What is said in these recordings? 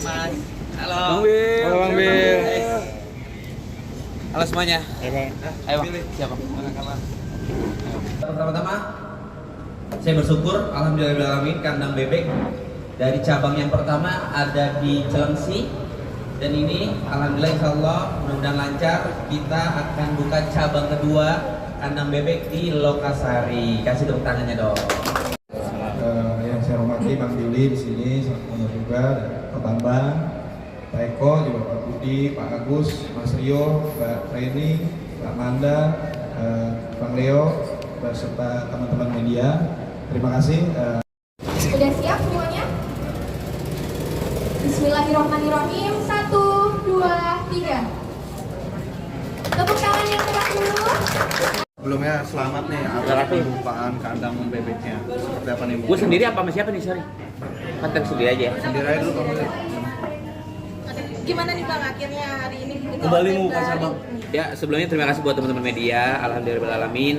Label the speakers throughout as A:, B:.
A: Mas. Halo.
B: Bang Bil.
C: Halo Bang Bil.
A: Halo semuanya.
C: Ayo Bang.
A: Ayo Bang. Siapa? Pertama-tama saya bersyukur alhamdulillahirobbilalamin kandang bebek dari cabang yang pertama ada di Cilengsi dan ini alhamdulillah insyaallah mudah-mudahan lancar kita akan buka cabang kedua kandang bebek di Lokasari. Kasih tepuk tangannya dong.
B: Yang saya hormati Bang Billy di sini, sama juga Pak Bambang, Pak Eko, juga Pak Budi, Pak Agus, Mas Rio, Mbak Reni, Pak Manda, Bang Leo, beserta teman-teman media. Terima kasih.
D: Sudah siap semuanya? Bismillahirrahmanirrahim. 1, 2, 3. Tepuk tangan yang keras dulu.
C: Sebelumnya selamat nih atas pembukaan kandang bebeknya. Seperti apa nih?
A: Gue sendiri apa sama siapa nih, sorry? Konten sendiri aja ya.
C: Sendiri aja dulu kamu.
E: Gimana nih Bang akhirnya hari ini
C: Kembali muka Sabang.
A: Ya, sebelumnya terima kasih buat teman-teman media. Alhamdulillahirobbilalamin.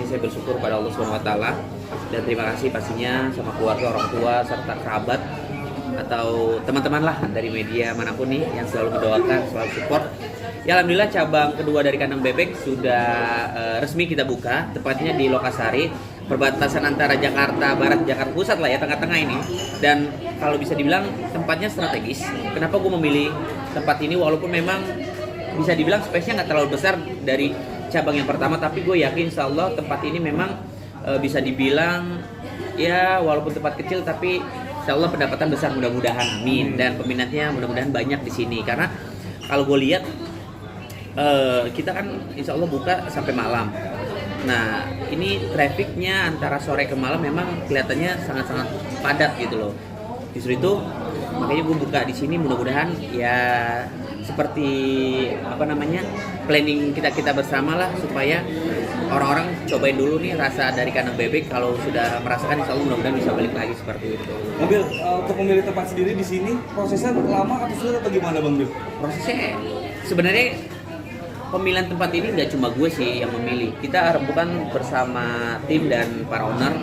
A: Saya bersyukur pada Allah Subhanahu wa taala dan terima kasih pastinya sama keluarga, orang tua serta kerabat atau teman-teman lah dari media manapun nih yang selalu mendoakan, selalu support. Ya alhamdulillah cabang kedua dari kandang bebek sudah resmi kita buka, tepatnya di Lokasari, perbatasan antara Jakarta Barat, Jakarta Pusat lah ya, tengah-tengah ini. Dan kalau bisa dibilang tempatnya strategis. Kenapa gue memilih tempat ini walaupun memang bisa dibilang space-nya nggak terlalu besar dari cabang yang pertama, tapi gue yakin insya Allah tempat ini memang bisa dibilang ya walaupun tempat kecil tapi insya Allah pendapatan besar mudah-mudahan, amin. Dan peminatnya mudah-mudahan banyak di sini karena kalau gue lihat kita kan insya Allah buka sampai malam. Nah ini trafficnya antara sore ke malam memang kelihatannya sangat-sangat padat gitu loh. Justru itu makanya gue buka di sini, mudah-mudahan ya seperti planning kita bersama lah supaya orang-orang cobain dulu nih rasa dari kandang bebek. Kalau sudah merasakan insya Allah mudah-mudahan bisa balik lagi seperti itu.
F: Bang Bil, untuk memilih tempat sendiri di sini prosesnya lama atau sulit atau gimana Bang Bil?
A: Prosesnya sebenarnya pemilihan tempat ini nggak cuma gue sih yang memilih, kita rembukan bersama tim dan para owner.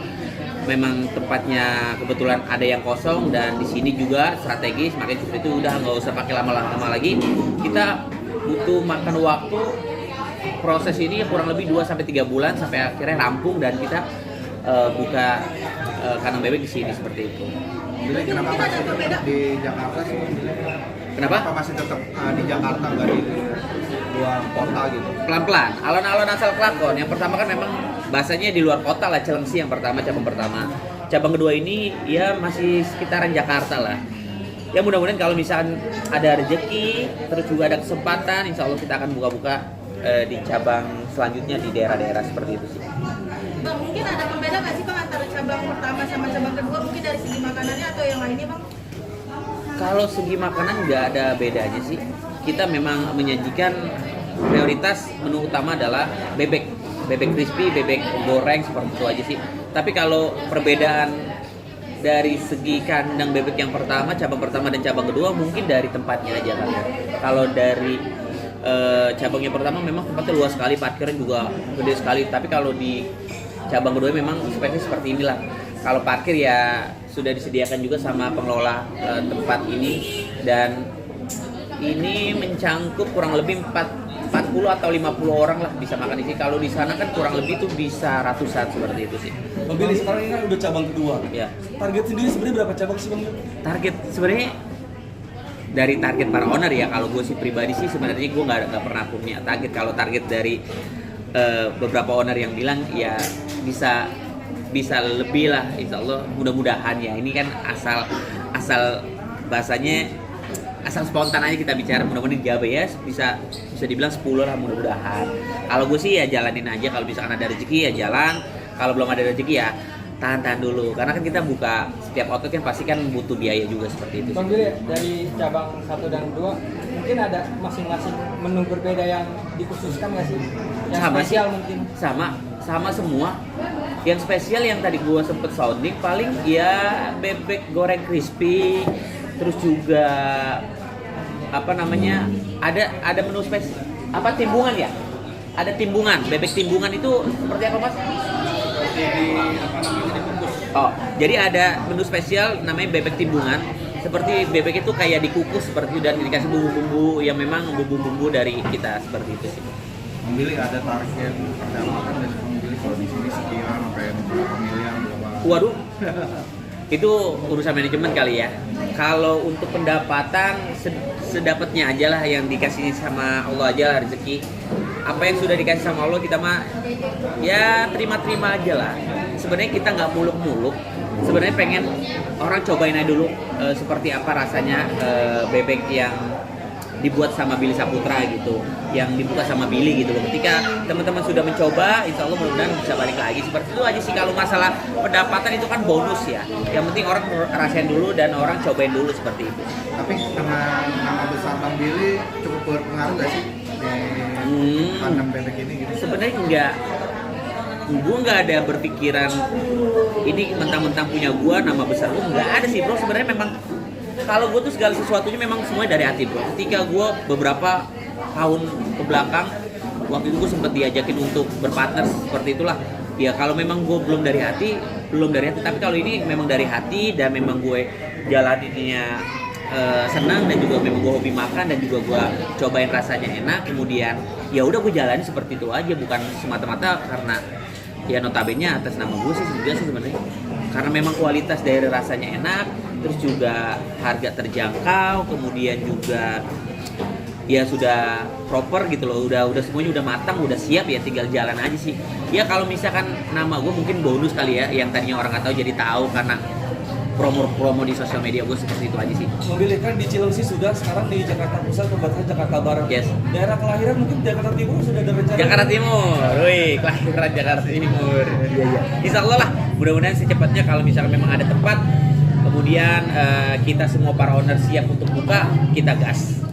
A: Memang tempatnya kebetulan ada yang kosong dan di sini juga strategis, makanya seperti itu udah nggak usah pakai lama-lama lagi. Kita butuh makan waktu proses ini kurang lebih 2-3 bulan sampai akhirnya rampung dan kita buka kandang bebek di sini seperti itu.
C: Jadi kenapa masih tetap di Jakarta sih?
A: Kenapa?
C: Kenapa masih tetap di Jakarta nggak di luar kota gitu?
A: Pelan-pelan, alon-alon asal kelakon. Yang pertama kan memang bahasanya di luar kota lah, Cilengsi yang pertama, cabang pertama. Cabang kedua ini ya masih sekitaran Jakarta lah. Ya mudah-mudahan kalau misalkan ada rezeki, terus juga ada kesempatan, insya Allah kita akan buka-buka di cabang selanjutnya di daerah-daerah seperti itu sih.
E: Bang, mungkin ada pembeda nggak sih Bang antara cabang pertama sama cabang kedua, mungkin dari segi makanannya atau yang lainnya Bang?
A: Kalau segi makanan nggak ada bedanya sih. Kita memang menyajikan prioritas menu utama adalah bebek crispy, bebek goreng seperti itu aja sih. Tapi kalau perbedaan dari segi kandang bebek yang pertama, cabang pertama dan cabang kedua mungkin dari tempatnya aja kan ya. Kalau dari cabang yang pertama memang tempatnya luas sekali, parkirnya juga gede sekali. Tapi kalau di cabang kedua memang speknya seperti inilah. Kalau parkir ya sudah disediakan juga sama pengelola tempat ini dan ini mencangkup kurang lebih 40 atau 50 orang lah bisa makan di sini. Kalau di sana kan kurang lebih tuh bisa ratusan seperti itu sih.
F: Bang Bil, sekarang ini kan udah cabang kedua.
A: Ya.
F: Target sendiri sebenarnya berapa cabang sih Bang Bil?
A: Target sebenarnya dari target para owner ya. Kalau gue sih pribadi sih sebenarnya gue nggak pernah punya target. Kalau target dari beberapa owner yang bilang ya bisa lebih lah, insya Allah mudah-mudahan ya. Ini kan asal bahasanya asal spontan aja kita bicara, mudah-mudahan gabe ya bisa dibilang 10 lah mudah-mudahan. Kalau gue sih ya jalanin aja, kalau misalkan ada rezeki ya jalan, kalau belum ada rezeki ya tahan dulu karena kan kita buka setiap outlet kan pasti kan butuh biaya juga seperti itu.
G: Bang Bil, dari cabang 1 dan 2 mungkin ada masing-masing menu berbeda yang dikhususkan nggak sih? Yang
A: Sama
G: spesial
A: sih.
G: mungkin?
A: Sama semua. Yang spesial yang tadi gue sempet sounding paling ya bebek goreng crispy, terus juga apa namanya, ada menu timbungan ya, ada timbungan, bebek timbungan itu seperti apa Mas? Oh, jadi ada menu spesial namanya bebek timbungan. Seperti bebek itu kayak dikukus seperti itu dan dikasih bumbu-bumbu yang memang bumbu-bumbu dari kita seperti itu sih.
C: Memilih ada target pendapatan dan memilih kalau di sini sekian sampai berapa miliar berapa.
A: Waduh, itu urusan manajemen kali ya. Kalau untuk pendapatan sedapatnya aja lah, yang dikasih sama Allah aja lah rezeki. Apa yang sudah dikasih sama Allah kita mah ya terima-terima aja lah. Sebenarnya kita nggak muluk-muluk. Sebenarnya pengen orang cobain aja dulu seperti apa rasanya bebek yang dibuat sama Billy Saputra gitu, yang dibuka sama Billy gitu loh. Ketika teman-teman sudah mencoba, insya Allah mudah-mudahan bisa balik lagi. Seperti itu aja sih. Kalau masalah pendapatan itu kan bonus ya. Yang penting orang rasain dulu dan orang cobain dulu seperti itu.
C: Tapi dengan nama besar Bang Billy cukup berpengaruh nggak sih di kandang bebek ini gitu?
A: Sebenarnya enggak. Gue nggak ada berpikiran ini mentang-mentang punya gue nama besar gue, nggak ada sih bro. Sebenarnya memang kalau gue tuh segala sesuatunya memang semuanya dari hati bro. Ketika gue beberapa tahun ke belakang, waktu itu gue sempat diajakin untuk berpartner seperti itulah. Ya kalau memang gue belum dari hati. Tapi kalau ini memang dari hati dan memang gue jalaninnya senang dan juga memang gue hobi makan dan juga gue cobain rasanya enak. Kemudian ya udah gue jalani seperti itu aja, bukan semata-mata karena ya notabene atas nama gue sih juga sih sebenarnya. Karena memang kualitas dari rasanya enak, terus juga harga terjangkau, kemudian juga ya sudah proper gitu loh, udah semuanya udah matang, udah siap, ya tinggal jalan aja sih. Ya kalau misalkan nama gue mungkin bonus kali ya, yang tadinya orang nggak tahu jadi tahu karena promo di sosial media gue, seperti itu aja sih.
F: Mobil kan di Cilengsi sudah, sekarang di Jakarta Pusat, tempatnya Jakarta Barat.
A: Yes.
F: Daerah kelahiran mungkin Jakarta Timur sudah ada rencana.
A: Jakarta Timur, wih, kelahiran Jakarta Timur. Iya. Insya Allah lah, mudah-mudahan secepatnya kalau misalnya memang ada tempat, kemudian kita semua para owner siap untuk buka, kita gas.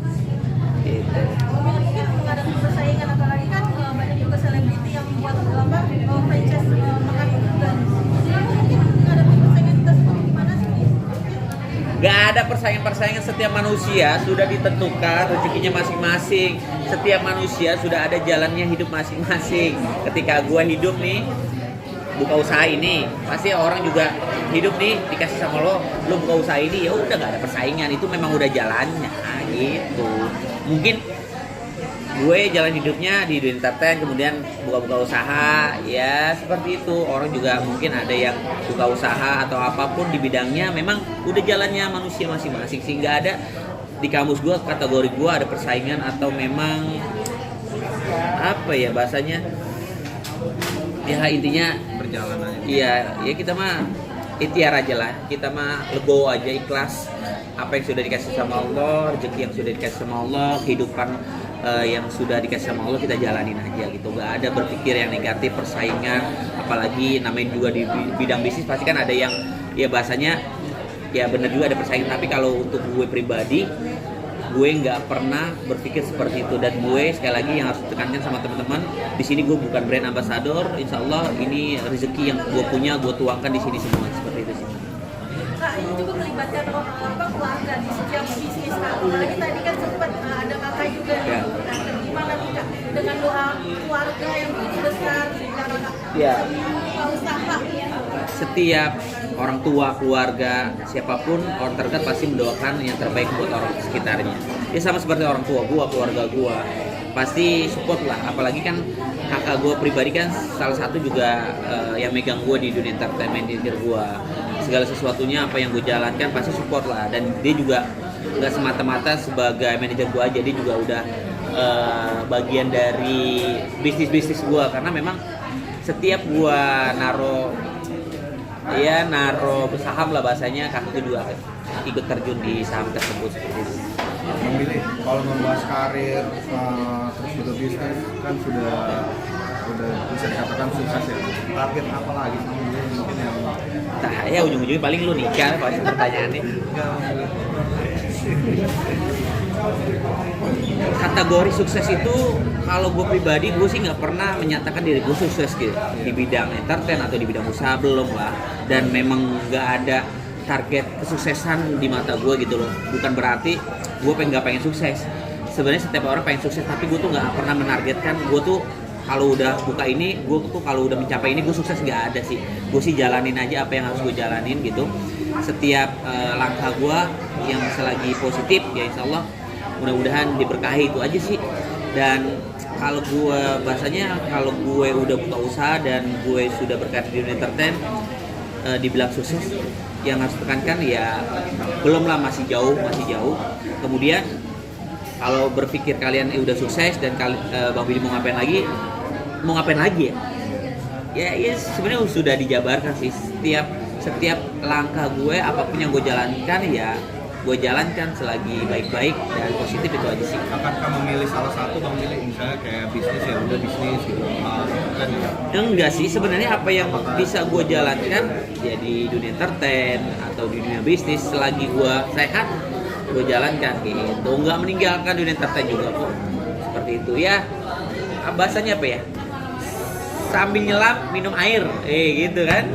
A: Gitu.
E: Mungkin menghadapi persaingan, apalagi kan banyak juga selebriti yang membuat franchise makan itu juga. Mungkin menghadapi persaingan kita seperti gimana sih?
A: Gak ada persaingan-persaingan, setiap manusia sudah ditentukan rezekinya masing-masing. Setiap manusia sudah ada jalannya hidup masing-masing. Ketika gue hidup nih, buka usaha ini, pasti orang juga hidup nih dikasih sama lo buka usaha ini, ya udah gak ada persaingan, itu memang udah jalannya gitu. Mungkin gue jalan hidupnya di dunia entertain, kemudian buka-buka usaha, ya seperti itu. Orang juga mungkin ada yang buka usaha atau apapun di bidangnya, memang udah jalannya manusia masing-masing. Sehingga ada di kamus gue, kategori gue ada persaingan atau memang apa ya bahasanya, ya intinya
C: Perjalanannya.
A: iya, ya kita mah ikhtiar aja lah, kita mah legowo aja, ikhlas apa yang sudah dikasih sama Allah, rezeki yang sudah dikasih sama Allah, kehidupan yang sudah dikasih sama Allah, kita jalanin aja gitu. Gak ada berpikir yang negatif, persaingan, apalagi namanya juga di bidang bisnis pasti kan ada yang ya bahasanya ya benar juga ada persaingan. Tapi kalau untuk gue pribadi, gue nggak pernah berpikir seperti itu. Dan gue sekali lagi yang harus tekankan sama teman-teman, di sini gue bukan brand ambassador. Insya Allah ini rezeki yang gue punya, gue tuangkan di sini semua, seperti itu sih.
E: Kak, ini juga melibatkan keluarga di setiap bisnis. Apalagi tadi kan sempat ada kakak juga nih.
A: Ya.
E: Nah, gimana nih Kak dengan doa keluarga yang begitu besar sehingga Kak
A: Ya.
E: buka usaha ya?
A: Setiap orang tua, keluarga, siapapun orang terdekat pasti mendoakan yang terbaik buat orang sekitarnya. Ya sama seperti orang tua gua, keluarga gua, pasti support lah. Apalagi kan kakak gua pribadi kan salah satu juga yang megang gua di dunia entertainment, manager gua. Segala sesuatunya apa yang gue jalankan pasti support lah. Dan dia juga nggak semata-mata sebagai manajer gua aja, dia juga udah bagian dari bisnis gua, karena memang setiap gua naro saham lah bahasanya, kakak itu juga ikut terjun di saham tersebut seperti itu.
C: Bang Billy, kalau membahas karir terus juga bisnis kan sudah bisa dikatakan sukses ya. Target apa lagi Bang Billy mungkin yang
A: Nah, ya ujung-ujungnya paling lu nikah pasti pertanyaannya. Kategori sukses itu kalau gue pribadi, gue sih nggak pernah menyatakan diri gue sukses gitu di bidang entertain atau di bidang usaha, belum lah. Dan memang nggak ada target kesuksesan di mata gue gitu loh. Bukan berarti gue nggak pengen sukses. Sebenarnya setiap orang pengen sukses, tapi gue tuh nggak pernah menargetkan gue tuh kalau udah buka ini, gue tuh kalau udah mencapai ini gue sukses, nggak ada sih. Gue sih jalanin aja apa yang harus gue jalanin gitu. Setiap langkah gue yang selagi positif ya insya Allah mudah-mudahan diberkahi, itu aja sih. Dan kalau gue bahasanya kalau gue udah buka usaha dan gue sudah berkarir di dunia entertain, dibilang sukses, yang harus tekankan ya belum lah, masih jauh. Kemudian kalau berpikir kalian udah sukses dan Bang Billy mau ngapain lagi ya sebenarnya sudah dijabarkan sih. Setiap langkah gue apapun yang gue jalankan ya gue jalankan selagi baik-baik dan positif, itu aja sih.
C: Akankah memilih salah satu Bang Billy, misalnya kayak bisnis ya udah bisnis gitu kan?
A: Enggak sih, sebenarnya apa yang bisa gue jalankan ya di dunia entertain atau di dunia bisnis selagi gue sehat gue jalankan gitu, nggak meninggalkan dunia entertain juga kok, seperti itu ya. Bahasanya apa ya, sambil nyelam minum air gitu kan.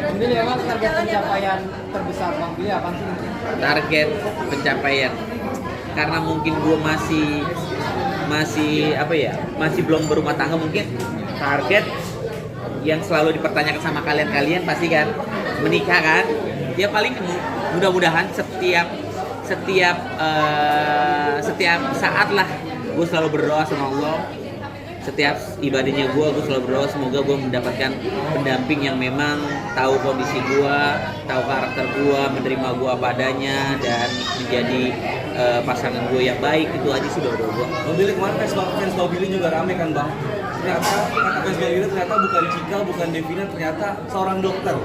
G: Bang Billy, emang target pencapaian terbesar Bang Billy apa sih?
A: Target pencapaian karena mungkin gue masih belum berumah tangga, mungkin target yang selalu dipertanyakan sama kalian pasti kan menikah kan ya. Paling mudah-mudahan setiap saat lah gue selalu berdoa sama Allah. Setiap ibadahnya gue selalu berdoa semoga gue mendapatkan pendamping yang memang tahu kondisi gue, tahu karakter gue, menerima gue apa adanya, dan menjadi pasangan gue yang baik. Itu aja sih doa gue.
F: Bang Billy, kemarin fans Bang Billy juga rame kan Bang? Ternyata fans Bang Billy ternyata bukan Cika, bukan Devina, ternyata seorang dokter.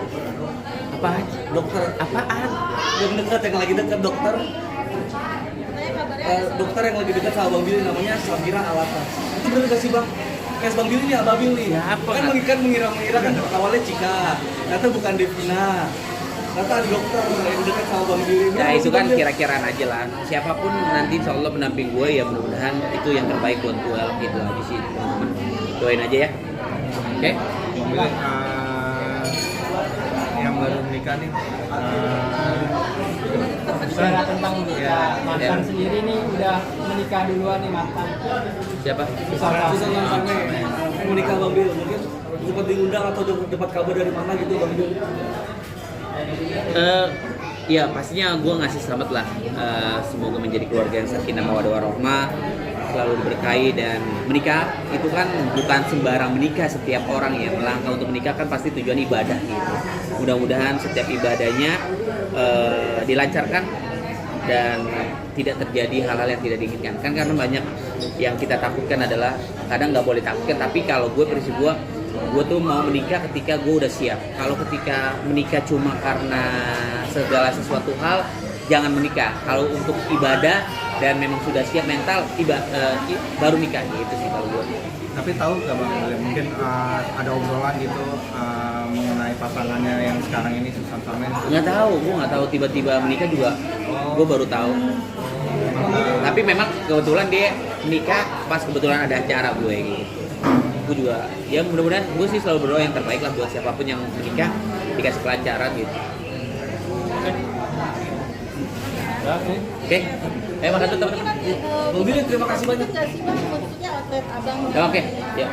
A: Apaan?
F: Dokter
A: Apaan?
F: yang lagi dekat dokter. Dokter yang lagi dekat sama Bang Billy namanya Safira Alata. Itu bener gak sih Bang? Fans Bang Billy nih Ababil nih.
A: Siapa?
F: Kan mengira kan awalnya Cika, ternyata bukan Devina. Ternyata ada dokter yang dekat sama Bang Billy.
A: Ya itu kan kira-kiraan aja lah. Siapapun nanti insya Allah pendamping gue ya mudah-mudahan itu yang terbaik buat gue. Gitu aja sih teman-teman. Doain aja ya. Oke?
C: Bang Billy, yang baru menikah nih,
G: Bicara tentang menikah, mantan
A: Ya.
G: sendiri nih udah menikah duluan nih mantan.
A: Siapa?
G: Susah
F: Susan Lansame menikah Bang Billy, mungkin sempat diundang atau dapat kabar dari mana gitu Bang Billy?
A: Ya pastinya gue ngasih selamat lah. Semoga menjadi keluarga yang sakinah mawaddah warahmah, selalu diberkahi. Dan menikah itu kan bukan sembarang menikah. Setiap orang ya melangkah untuk menikah kan pasti tujuan ibadah gitu. Mudah-mudahan setiap ibadahnya dilancarkan dan tidak terjadi hal-hal yang tidak diinginkan. Kan karena banyak yang kita takutkan adalah kadang nggak boleh takutkan, tapi kalau gue prinsip gue tuh mau menikah ketika gue udah siap. Kalau ketika menikah cuma karena segala sesuatu hal, jangan menikah. Kalau untuk ibadah dan memang sudah siap mental, baru nikah gitu sih kalau gue.
C: tapi tahu nggak Bang Billy, mungkin ada obrolan gitu mengenai pasangannya yang sekarang ini Susan Samen?
A: Nggak tahu, gue nggak tahu, tiba-tiba menikah juga, gue baru tahu. Tapi memang kebetulan dia menikah pas kebetulan ada acara gue gitu. Gue juga, ya mudah-mudahan gue sih selalu berdoa yang terbaik lah buat siapapun yang menikah, dikasih kelancaran gitu. Oke, makasih teman-teman.
F: Bang Billy, terima kasih banyak.
E: Nggak sih Bang, maksudnya outlet abang.
A: Oke, ya.